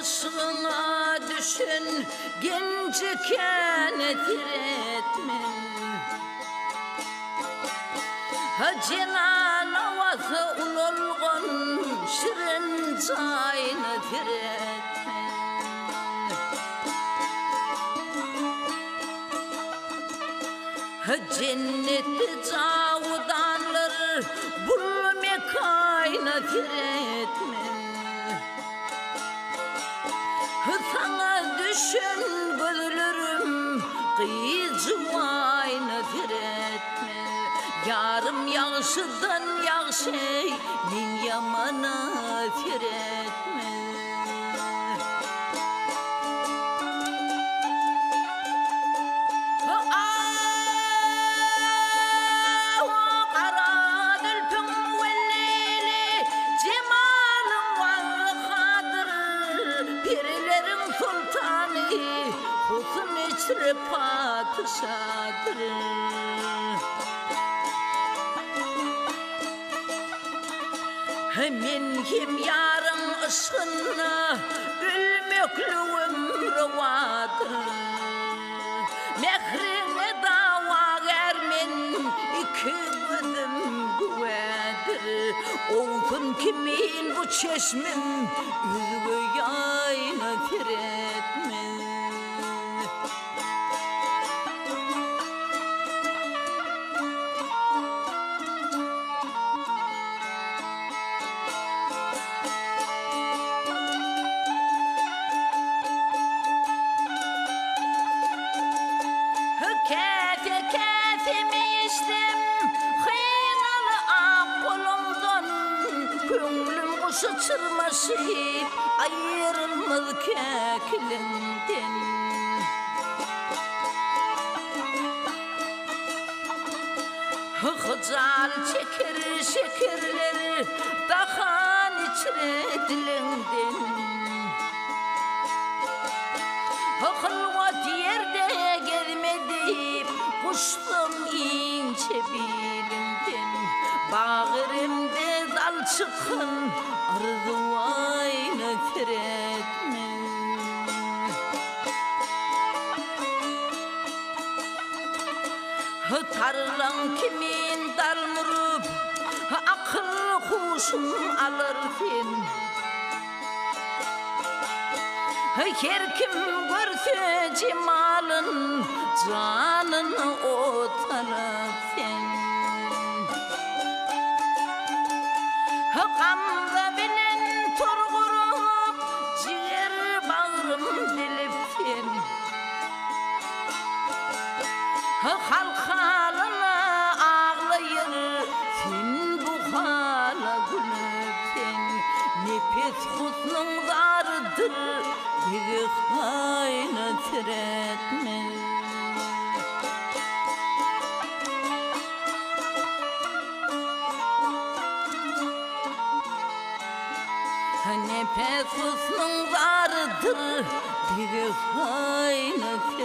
ışığına düşen genciken etretmen Cenan havası ulolğun şirin çayını tiretmen Cennette cavudanlar bul mekayna tiretmen Sana düşen gözlerim kıyıcımayna tiretmen Yarım yağışıdan yağşey min yamana tiretmen Husn içre padişadır Men kim yarın ışığına ülmöklü ömrü vardır Mehrine dava germen iki gözüm güvedir Olsun kimin bu çeşmim üzgü yayına tiretmez Kefemi içtim hıynalı ak kolumdan Köngülüm kuşu çırmaşıp ayrılmaz keklimden Hıcal çeker şekerleri dahan içre dilinden Hılvat yerde gelmedi Kuştum ince bilinden Bağırımda dal çıkın Arzuayna tiretmen Tarlan kimin dal murup Akıl kuşum alırken Her kim görse cemalın canını o taraften Gamda bilen turgurup ciğer bağrım dilipten Halk halına ağlayır sen bu hala gülüpten Nefes husnun dardır bir hayna tiretmez Nefes husnun dardır bir hayna tiretmez